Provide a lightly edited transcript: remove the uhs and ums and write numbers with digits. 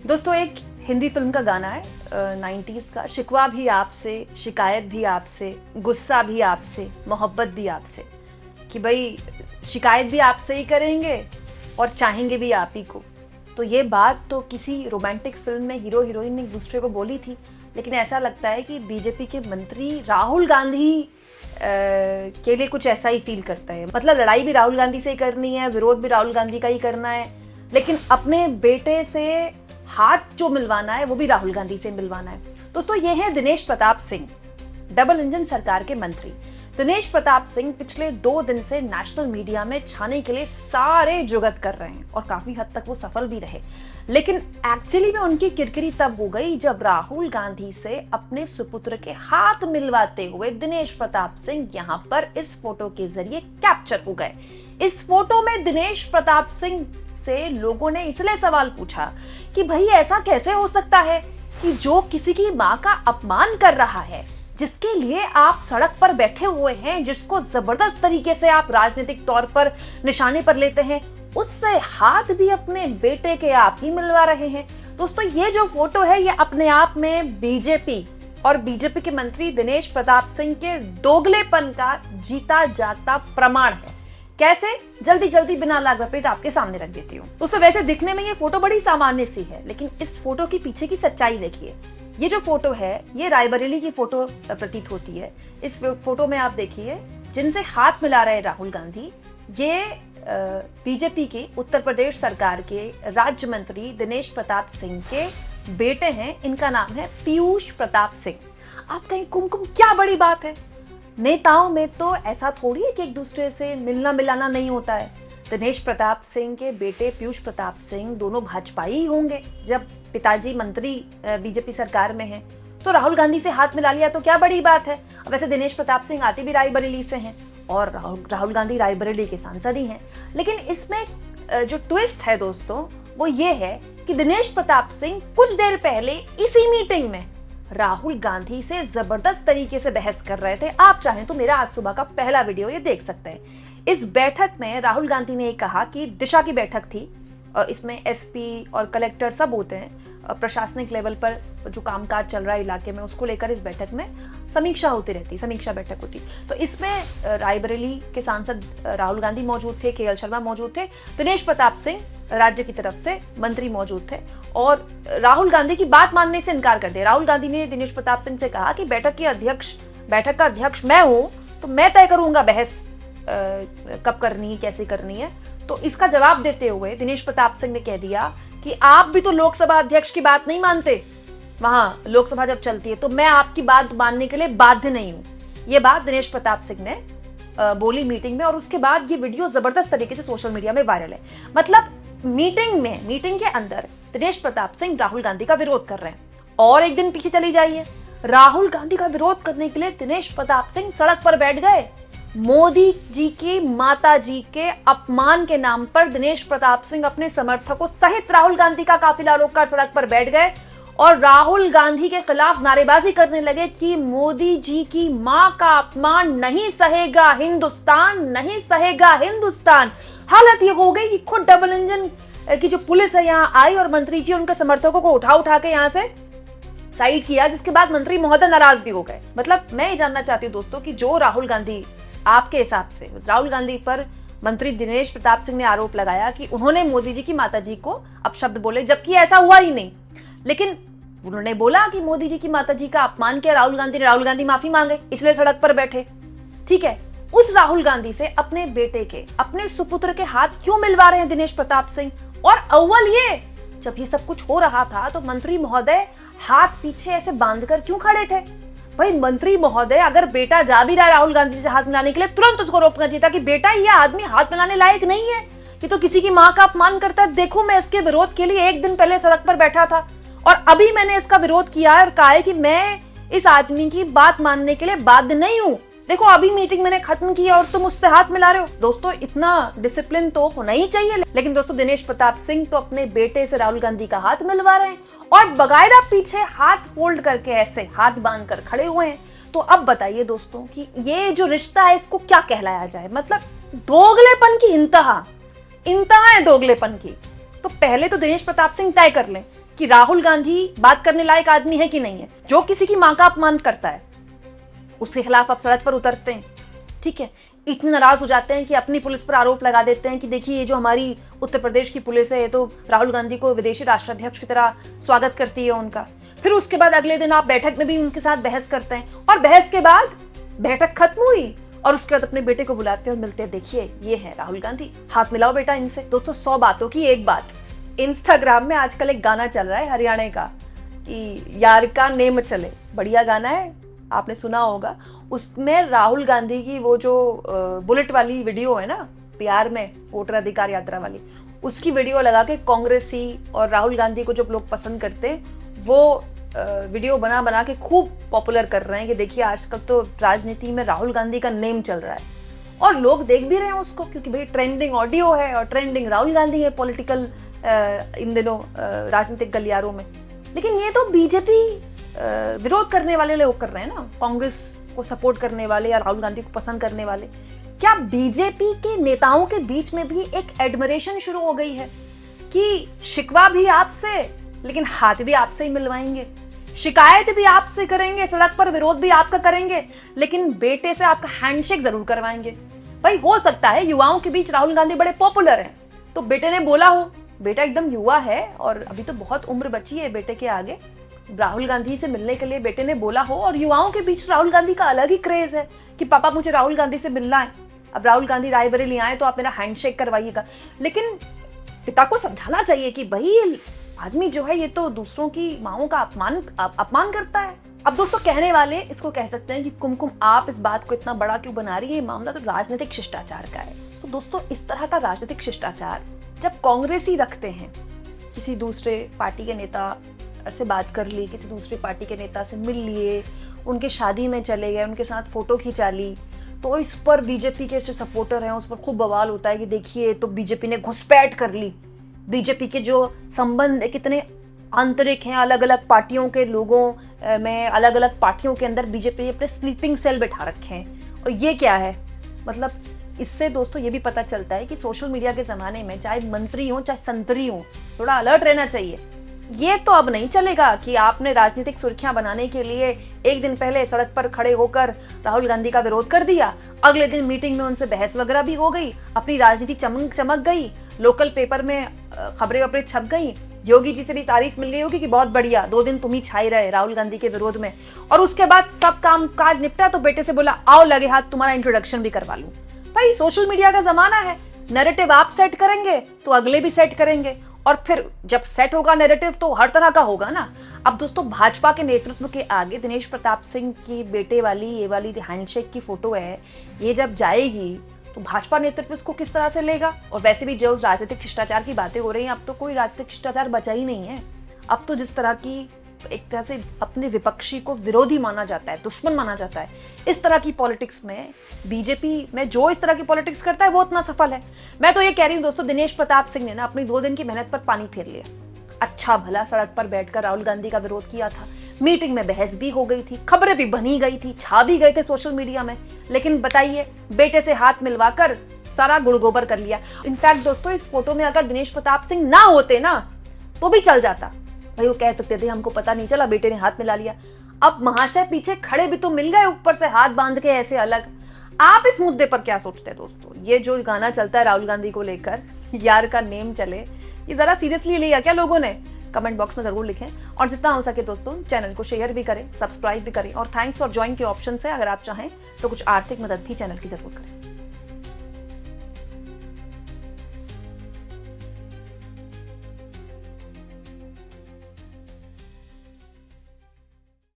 दोस्तों एक हिंदी फिल्म का गाना है 90s का, शिकवा भी आपसे, शिकायत भी आपसे, गुस्सा भी आपसे, मोहब्बत भी आपसे, कि भाई शिकायत भी आपसे ही करेंगे और चाहेंगे भी आप ही को। तो ये बात तो किसी रोमांटिक फिल्म में हीरो हीरोइन ने एक दूसरे को बोली थी, लेकिन ऐसा लगता है कि बीजेपी के मंत्री राहुल गांधी के लिए कुछ ऐसा ही फील करता है। मतलब लड़ाई भी राहुल गांधी से ही करनी है, विरोध भी राहुल गांधी का ही करना है, लेकिन अपने बेटे से हाथ जो मिलवाना है वो भी राहुल गांधी से मिलवाना है। दोस्तों ये है दिनेश प्रताप सिंह, डबल इंजन सरकार के मंत्री। दिनेश प्रताप सिंह पिछले 2 दिन से नेशनल मीडिया में छाने के लिए सारे जुगत कर रहे हैं और काफी हद तक वो सफल भी रहे, लेकिन एक्चुअली में उनकी किरकिरी तब हो गई जब राहुल गांधी से अपने सुपुत्र के हाथ मिलवाते हुए दिनेश प्रताप सिंह यहां पर इस फोटो के जरिए कैप्चर हो गए। इस फोटो में दिनेश प्रताप सिंह से लोगों ने इसलिए सवाल पूछा कि भाई ऐसा कैसे हो सकता है कि जो किसी की मां का अपमान कर रहा है, जिसके लिए आप सड़क पर बैठे हुए हैं, जिसको जबरदस्त तरीके से आप राजनीतिक तौर पर निशाने पर लेते हैं, उससे हाथ भी अपने बेटे के आप ही मिलवा रहे हैं। दोस्तों ये जो फोटो है ये अपने आप में बीजेपी और बीजेपी के मंत्री दिनेश प्रताप सिंह के दोगलेपन का जीता जागता प्रमाण है। कैसे? जल्दी जल्दी बिना लाग लपेट आपके सामने रख देती हूँ। दोस्तों वैसे दिखने में ये फोटो बड़ी सामान्य सी है, लेकिन इस फोटो के पीछे की सच्चाई देखिए। ये जो फोटो है ये रायबरेली की फोटो प्रतीत होती है। इस फोटो में आप देखिए जिनसे हाथ मिला रहे राहुल गांधी, ये बीजेपी के उत्तर प्रदेश सरकार के राज्य मंत्री दिनेश प्रताप सिंह के बेटे हैं। इनका नाम है पीयूष प्रताप सिंह। आप कहीं कुमकुम, क्या बड़ी बात है। नेताओं में तो ऐसा थोड़ी है कि एक दूसरे से मिलना मिलाना नहीं होता है। दिनेश प्रताप सिंह के बेटे पीयूष प्रताप सिंह दोनों भाजपाई ही होंगे। जब पिताजी मंत्री बीजेपी सरकार में हैं, तो राहुल गांधी से हाथ मिला लिया तो क्या बड़ी बात है। वैसे दिनेश प्रताप सिंह आते भी रायबरेली से हैं और राहुल गांधी रायबरेली के सांसद ही हैं। लेकिन इसमें जो ट्विस्ट है दोस्तों वो ये है कि दिनेश प्रताप सिंह कुछ देर पहले इसी मीटिंग में राहुल गांधी से जबरदस्त तरीके से बहस कर रहे थे। आप चाहें तो मेरा आज सुबह का पहला वीडियो ये देख सकते हैं। इस बैठक में राहुल गांधी ने कहा कि दिशा की बैठक थी, इसमें एसपी और कलेक्टर सब होते हैं, प्रशासनिक लेवल पर जो कामकाज चल रहा है इलाके में उसको लेकर इस बैठक में समीक्षा होती रहती, समीक्षा बैठक होती। तो इसमें रायबरेली के सांसद राहुल गांधी मौजूद थे, केएल शर्मा मौजूद थे, दिनेश प्रताप सिंह राज्य की तरफ से मंत्री मौजूद थे और राहुल गांधी की बात मानने से इनकार कर दिया। राहुल गांधी ने दिनेश प्रताप सिंह से कहा कि बैठक का अध्यक्ष मैं हूं, तो मैं तय करूंगा बहस कब करनी है, कैसे करनी है। तो इसका जवाब देते हुए दिनेश प्रताप सिंह ने कह दिया कि आप भी तो लोकसभा अध्यक्ष की बात नहीं मानते, वहां लोकसभा जब चलती है, तो मैं आपकी बात मानने के लिए बाध्य नहीं हूं। ये बात दिनेश प्रताप सिंह ने बोली मीटिंग में और उसके बाद ये वीडियो जबरदस्त तरीके से सोशल मीडिया में वायरल है। मतलब मीटिंग के अंदर दिनेश प्रताप सिंह राहुल गांधी का विरोध कर रहे हैं। और एक दिन पीछे चली जाइए, राहुल गांधी का विरोध करने के लिए दिनेश प्रताप सिंह सड़क पर बैठ गए। मोदी जी की माता जी के अपमान के नाम पर दिनेश प्रताप सिंह अपने समर्थकों सहित राहुल गांधी का काफिला रोककर सड़क पर बैठ गए और राहुल गांधी के खिलाफ नारेबाजी करने लगे कि मोदी जी की मां का अपमान नहीं सहेगा हिंदुस्तान, नहीं सहेगा हिंदुस्तान। हालत ये हो गई कि खुद डबल इंजन की जो पुलिस है यहाँ आई और मंत्री जी उनके समर्थकों को उठा के यहाँ से साइड किया, जिसके बाद मंत्री महोदय नाराज भी हो गए। मतलब मैं ये जानना चाहती हूँ दोस्तों कि जो राहुल गांधी, आपके हिसाब से राहुल गांधी पर मंत्री दिनेश प्रताप सिंह ने आरोप लगाया कि उन्होंने मोदी जी की माताजी को अपशब्द बोले, जबकि ऐसा हुआ ही नहीं, लेकिन उन्होंने बोला कि मोदी जी की माताजी का अपमान किया राहुल गांधी ने, राहुल गांधी माफी मांगे इसलिए सड़क पर बैठे। ठीक है, उस राहुल गांधी से अपने बेटे के, अपने सुपुत्र के हाथ क्यों मिलवा रहे हैं दिनेश प्रताप सिंह? और अव्वल ये, जब ये सब कुछ हो रहा था तो मंत्री महोदय हाथ पीछे ऐसे बांधकर क्यों खड़े थे? भाई मंत्री महोदय, अगर बेटा जा भी रहा है राहुल गांधी से हाथ मिलाने के लिए, तुरंत उसको रोकना चाहिए था कि बेटा ये आदमी हाथ मिलाने लायक नहीं है, ये तो किसी की मां का अपमान करता है। देखो मैं इसके विरोध के लिए 1 दिन पहले सड़क पर बैठा था और अभी मैंने इसका विरोध किया और कहा है कि मैं इस आदमी की बात मानने के लिए बाध्य नहीं हूं। देखो अभी मीटिंग मैंने खत्म की और तुम उससे हाथ मिला रहे हो। दोस्तों इतना डिसिप्लिन तो होना ही चाहिए। लेकिन दोस्तों दिनेश प्रताप सिंह तो अपने बेटे से राहुल गांधी का हाथ मिलवा रहे हैं और बकायदा पीछे हाथ फोल्ड करके ऐसे हाथ बांध कर खड़े हुए हैं। तो अब बताइए दोस्तों कि ये जो रिश्ता है इसको क्या कहलाया जाए? मतलब दोगलेपन की इंतहा है दोगलेपन की। तो पहले तो दिनेश प्रताप सिंह तय कर लें कि राहुल गांधी बात करने लायक आदमी है कि नहीं है। जो किसी की मां का अपमान करता है उसके खिलाफ आप सड़क पर उतरते हैं, ठीक है। इतने नाराज हो जाते हैं कि अपनी पुलिस पर आरोप लगा देते हैं कि देखिए ये जो हमारी उत्तर प्रदेश की पुलिस है ये तो राहुल गांधी को विदेशी राष्ट्राध्यक्ष की तरह स्वागत करती है उनका। फिर उसके बाद अगले दिन आप बैठक में भी उनके साथ बहस करते हैं और बहस के बाद बैठक खत्म हुई और उसके बाद अपने बेटे को बुलाते हैं और मिलते हैं, देखिए ये है राहुल गांधी, हाथ मिलाओ बेटा इनसे। दोस्तों 100 बातों की एक बात, इंस्टाग्राम में आजकल एक गाना चल रहा है हरियाणा का कि यार का नेम चले, बढ़िया गाना है, आपने सुना होगा। उसमें राहुल गांधी की वो जो बुलेट वाली वीडियो है ना, बिहार में वोटर अधिकार यात्रा वाली, उसकी वीडियो लगा के कांग्रेसी और राहुल गांधी को जो लोग पसंद करते हैं वो वीडियो बना बना के खूब पॉपुलर कर रहे हैं कि देखिए आजकल तो राजनीति में राहुल गांधी का नेम चल रहा है। और लोग देख भी रहे हैं उसको क्योंकि भाई ट्रेंडिंग ऑडियो है और ट्रेंडिंग राहुल गांधी है पॉलिटिकल इन दिनों राजनीतिक गलियारों में। लेकिन ये तो बीजेपी विरोध करने वाले लोग कर रहे हैं ना, कांग्रेस को सपोर्ट करने वाले या राहुल गांधी को पसंद करने वाले। क्या बीजेपी के नेताओं के बीच में भी एक एडमिरेशन शुरू हो गई है कि शिकवा भी आपसे लेकिन हाथ भी आपसे ही मिलवाएंगे, शिकायत भी आपसे करेंगे, सड़क पर विरोध भी आपका करेंगे, लेकिन बेटे से आपका हैंडशेक जरूर करवाएंगे। भाई हो सकता है युवाओं के बीच राहुल गांधी बड़े पॉपुलर हैं तो बेटे ने बोला हो, बेटा एकदम युवा है और अभी तो बहुत उम्र बची है बेटे के आगे, राहुल गांधी से मिलने के लिए बेटे ने बोला हो। और युवाओं के बीच राहुल गांधी का अलग ही क्रेज है कि पापा मुझे राहुल गांधी से मिलना है, अब राहुल गांधी रायबरेली आए तो आप मेरा हैंडशेक करवाइएगा। लेकिन पिता को समझाना चाहिए कि भाई आदमी जो है ये तो दूसरों की माओं का अपमान करता है। अब दोस्तों कहने वाले इसको कह सकते हैं कि कुमकुम आप इस बात को इतना बड़ा क्यों बना रही है, मामला तो राजनीतिक शिष्टाचार का है। तो दोस्तों इस तरह का राजनीतिक शिष्टाचार जब कांग्रेसी रखते हैं, किसी दूसरे पार्टी के नेता से बात कर ली, किसी दूसरी पार्टी के नेता से मिल लिए, उनके शादी में चले गए, उनके साथ फोटो खिंचा ली, तो इस पर बीजेपी के जो सपोर्टर हैं उस पर खूब बवाल होता है कि देखिए तो बीजेपी ने घुसपैठ कर ली, बीजेपी के जो संबंध कितने आंतरिक हैं, अलग अलग पार्टियों के लोगों में, अलग अलग पार्टियों के अंदर बीजेपी ने अपने स्लीपिंग सेल बैठा रखे हैं। और ये क्या है, मतलब इससे दोस्तों ये भी पता चलता है कि सोशल मीडिया के जमाने में चाहे मंत्री हो चाहे संतरी हो, थोड़ा अलर्ट रहना चाहिए। ये तो अब नहीं चलेगा कि आपने राजनीतिक सुर्खियां बनाने के लिए एक दिन पहले सड़क पर खड़े होकर राहुल गांधी का विरोध कर दिया, अगले दिन मीटिंग में उनसे बहस वगैरह भी हो गई, अपनी राजनीति चमक गई, लोकल पेपर में खबरें वबरें छप गई, योगी जी से भी तारीफ मिल गई होगी कि बहुत बढ़िया 2 दिन तुम ही छाई रहे राहुल गांधी के विरोध में, और उसके बाद सब काम काज निपटा तो बेटे से बोला आओ लगे हाथ तुम्हारा इंट्रोडक्शन भी करवा लूं। भाई सोशल मीडिया का जमाना है, नैरेटिव आप सेट करेंगे तो अगले भी सेट करेंगे, और फिर जब सेट होगा नैरेटिव तो हर तरह का होगा ना। अब दोस्तों भाजपा के नेतृत्व के आगे दिनेश प्रताप सिंह की बेटे वाली ये वाली हैंडशेक की फोटो है, ये जब जाएगी तो भाजपा नेतृत्व इसको किस तरह से लेगा। और वैसे भी जो शिष्टाचार शिष्टाचार की बातें हो रही हैं, अब तो कोई राजनीतिक शिष्टाचार बचा ही नहीं है। अब तो जिस तरह की एक तरह से अपने विपक्षी को विरोधी माना जाता है, दुश्मन माना जाता है, इस तरह की पॉलिटिक्स में बीजेपी में जो इस तरह की पॉलिटिक्स करता है वो उतना सफल है। मैं तो ये कह रही हूँ दोस्तों, दिनेश प्रताप सिंह ने ना अपनी 2 दिन की मेहनत पर पानी फेर लिया। अच्छा भला सड़क पर बैठकर राहुल गांधी का विरोध किया था, मीटिंग में बहस भी हो गई थी, खबरें भी बनी गई थी, छा भी गए थे सोशल मीडिया में, लेकिन बताइए बेटे से हाथ मिलवाकर सारा गुड़ गोबर कर लिया। इनफैक्ट दोस्तों इस फोटो में अगर दिनेश प्रताप सिंह ना होते ना तो भी चल जाता, भाई वो कह सकते थे हमको पता नहीं चला, बेटे ने हाथ मिला लिया। अब महाशय पीछे खड़े भी तो मिल गए, ऊपर से हाथ बांध के ऐसे अलग। आप इस मुद्दे पर क्या सोचते हैं दोस्तों? ये जो गाना चलता है राहुल गांधी को लेकर, यार का नेम चले, ये जरा सीरियसली लिया क्या लोगों ने? कमेंट बॉक्स में जरूर लिखें, और जितना हो सके दोस्तों चैनल को शेयर भी करें, सब्सक्राइब भी करें, और थैंक्स फॉर ज्वाइन के ऑप्शन से अगर आप चाहें तो कुछ आर्थिक मदद भी चैनल की जरूर करें।